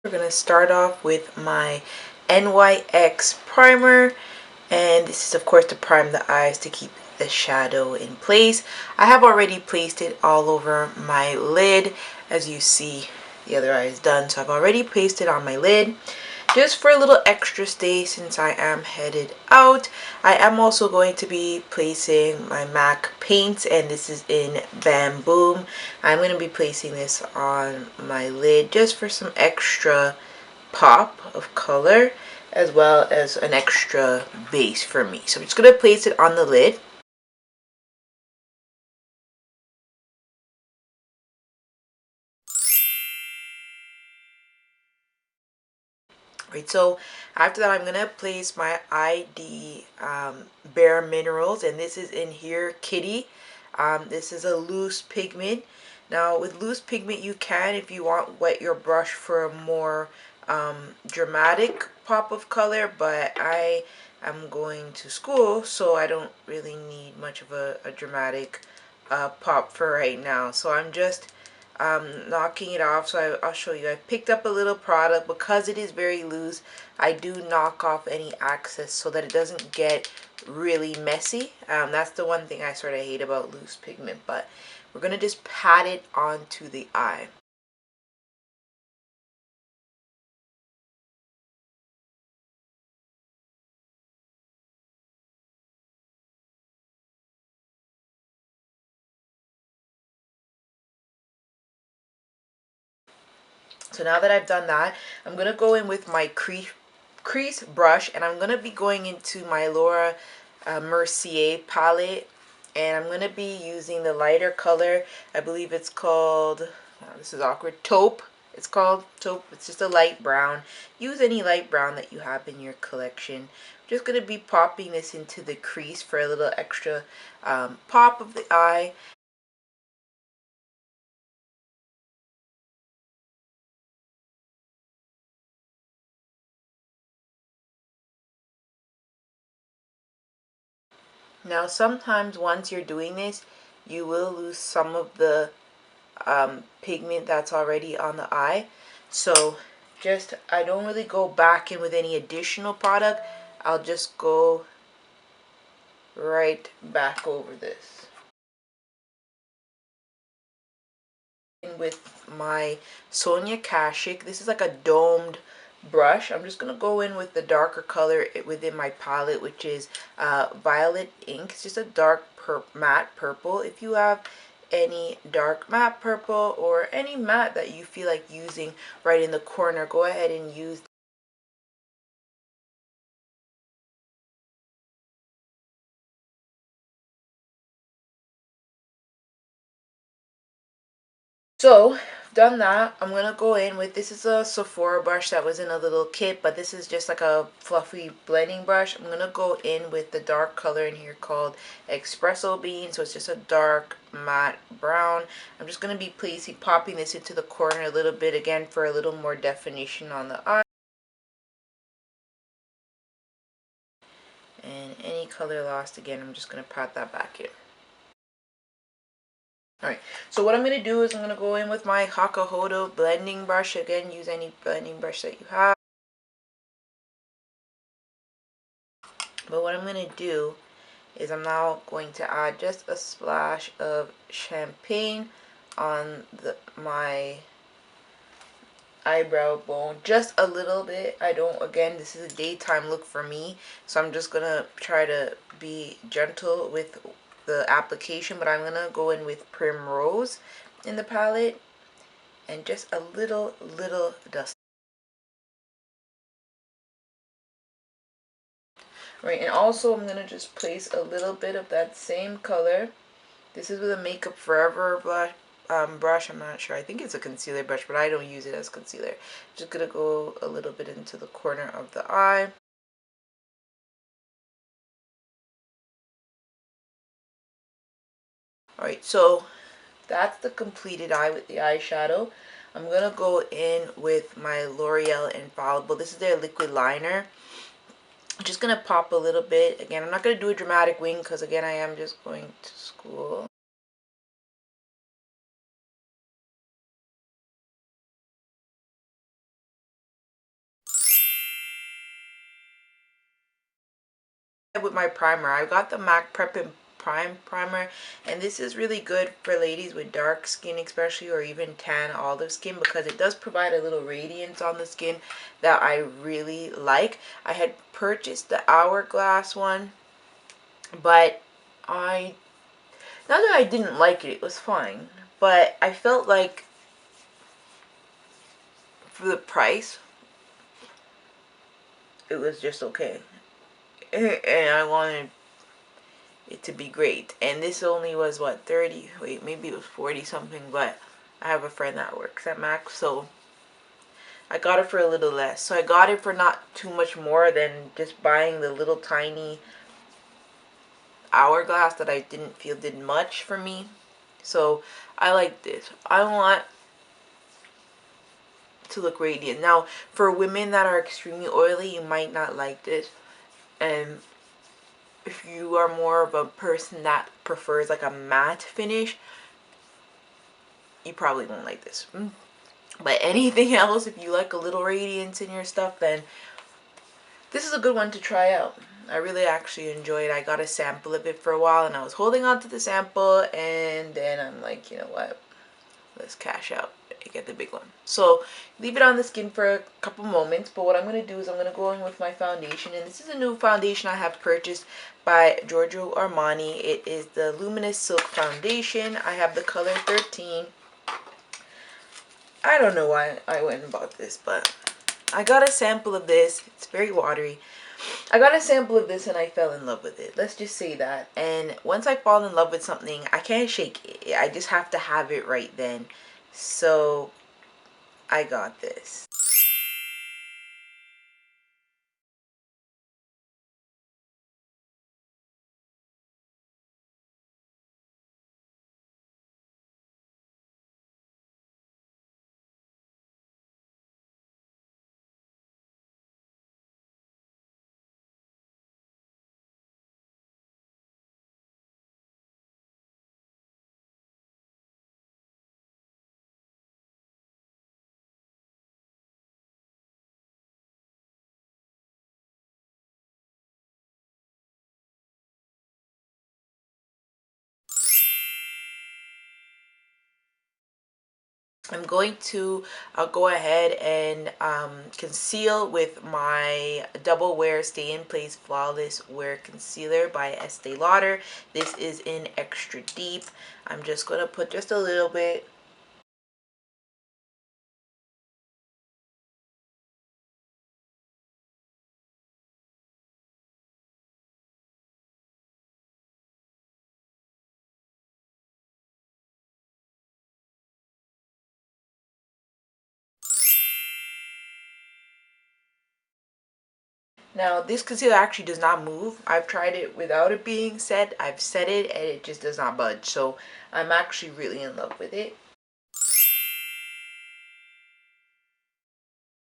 We're going to start off with my NYX primer, and this is of course to prime the eyes to keep the shadow in place. I have already placed it all over my lid. As you see, the other eye is done, so I've already placed it on my lid. Just for a little extra stay since I am headed out, I am also going to be placing my MAC paints, and this is in Bamboom. I'm going to be placing this on my lid just for some extra pop of color as well as an extra base for me. So I'm just going to place it on the lid. Right, so after that I'm going to place my ID Bare Minerals, and this is in here Kitty. This is a loose pigment. Now with loose pigment you can, if you want, wet your brush for a more dramatic pop of color, but I am going to school so I don't really need much of a dramatic pop for right now. So I'm just knocking it off. So I'll show you. I picked up a little product. Because it is very loose, I do knock off any excess so that it doesn't get really messy. That's the one thing I sort of hate about loose pigment, but we're going to just pat it onto the eye. So now that I've done that, I'm going to go in with my crease brush, and I'm going to be going into my Laura Mercier palette, and I'm going to be using the lighter color. I believe it's called, oh, this is awkward, taupe. It's called taupe. It's just a light brown. Use any light brown that you have in your collection. I'm just going to be popping this into the crease for a little extra pop of the eye. Now sometimes once you're doing this, you will lose some of the pigment that's already on the eye. So just, I don't really go back in with any additional product. I'll just go right back over this. With my Sonia Kashuk, this is like a domed brush. I'm just going to go in with the darker color within my palette, which is Violet Ink. It's just a dark matte purple. If you have any dark matte purple or any matte that you feel like using right in the corner, go ahead and use. So done that, I'm gonna go in with, this is a Sephora brush that was in a little kit, but this is just like a fluffy blending brush. I'm gonna go in with the dark color in here called Espresso Bean, so it's just a dark matte brown. I'm just gonna be popping this into the corner a little bit again for a little more definition on the eye. And any color lost, again, I'm just gonna pat that back in. Alright, so what I'm going to do is I'm going to go in with my Hakuhodo blending brush. Again, use any blending brush that you have. But what I'm going to do is I'm now going to add just a splash of champagne on my eyebrow bone. Just a little bit. I don't, again, this is a daytime look for me, so I'm just going to try to be gentle with the application, but I'm going to go in with Primrose in the palette and just a little dust. Right, and also I'm going to just place a little bit of that same color. This is with a Makeup Forever brush. I'm not sure. I think it's a concealer brush, but I don't use it as concealer. Just going to go a little bit into the corner of the eye. Alright, so that's the completed eye with the eyeshadow. I'm going to go in with my L'Oreal Infallible. This is their liquid liner. I'm just going to pop a little bit. Again, I'm not going to do a dramatic wing because, again, I am just going to school. with my primer. I got the MAC Prep and Prime primer, and this is really good for ladies with dark skin especially, or even tan olive skin, because it does provide a little radiance on the skin that I really like. I had purchased the Hourglass one, but not that I didn't like it, it was fine, but I felt like for the price it was just okay, and I wanted it to be great. And this only was what, 30, wait, maybe it was 40 something, but I have a friend that works at MAC, so I got it for a little less. So I got it for not too much more than just buying the little tiny Hourglass that I didn't feel did much for me. So I like this. I want to look radiant. Now, for women that are extremely oily, you might not like this. And if you are more of a person that prefers like a matte finish, you probably won't like this. But anything else, if you like a little radiance in your stuff, then this is a good one to try out. I really actually enjoyed it. I got a sample of it for a while, and I was holding on to the sample, and then I'm like, you know what, let's cash out and get the big one. So leave it on the skin for a couple moments, but what I'm going to do is I'm going to go in with my foundation, and this is a new foundation I have purchased by Giorgio Armani. It is the Luminous Silk Foundation. I have the color 13. I don't know why I went and bought this, but I got a sample of this. It's very watery. I got a sample of this and I fell in love with it. Let's just say that. And once I fall in love with something, I can't shake it. I just have to have it right then. So I got this. I'm going to go ahead and conceal with my Double Wear Stay in Place Flawless Wear Concealer by Estee Lauder. This is in Extra Deep. I'm just going to put just a little bit. Now, this concealer actually does not move. I've tried it without it being set. I've set it and it just does not budge. So I'm actually really in love with it.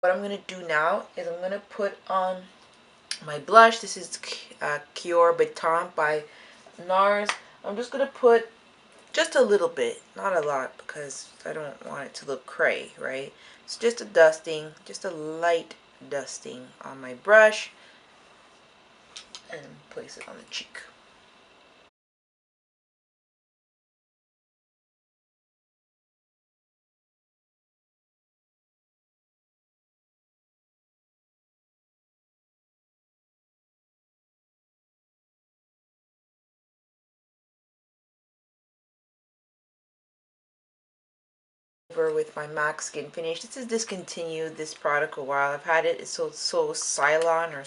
What I'm going to do now is I'm going to put on my blush. This is Kyor Baton by NARS. I'm just going to put just a little bit, not a lot, because I don't want it to look cray, right? It's just a dusting, just a light dusting on my brush, and place it on the cheek. Over with my MAC Skin Finish. This is discontinued, this product, a while. I've had it. It's so Cylon or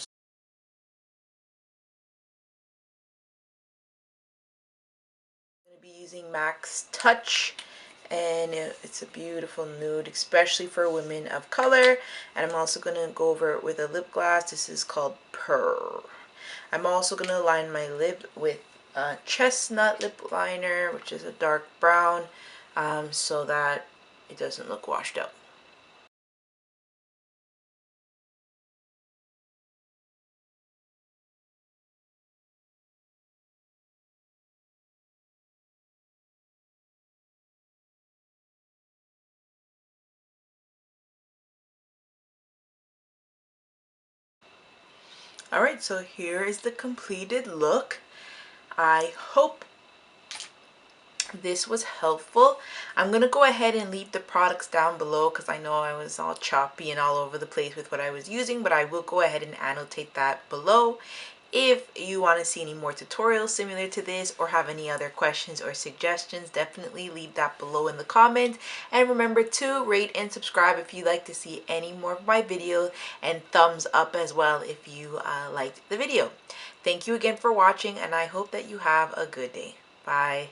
I'm going to be using Max Touch, and it's a beautiful nude, especially for women of color. And I'm also going to go over it with a lip gloss. This is called Purr. I'm also going to line my lip with a Chestnut lip liner, which is a dark brown, so that it doesn't look washed out. Alright, so here is the completed look. I hope this was helpful. I'm going to go ahead and leave the products down below because I know I was all choppy and all over the place with what I was using, but I will go ahead and annotate that below. If you want to see any more tutorials similar to this or have any other questions or suggestions, definitely leave that below in the comments. And remember to rate and subscribe if you'd like to see any more of my videos, and thumbs up as well if you liked the video. Thank you again for watching, and I hope that you have a good day. Bye.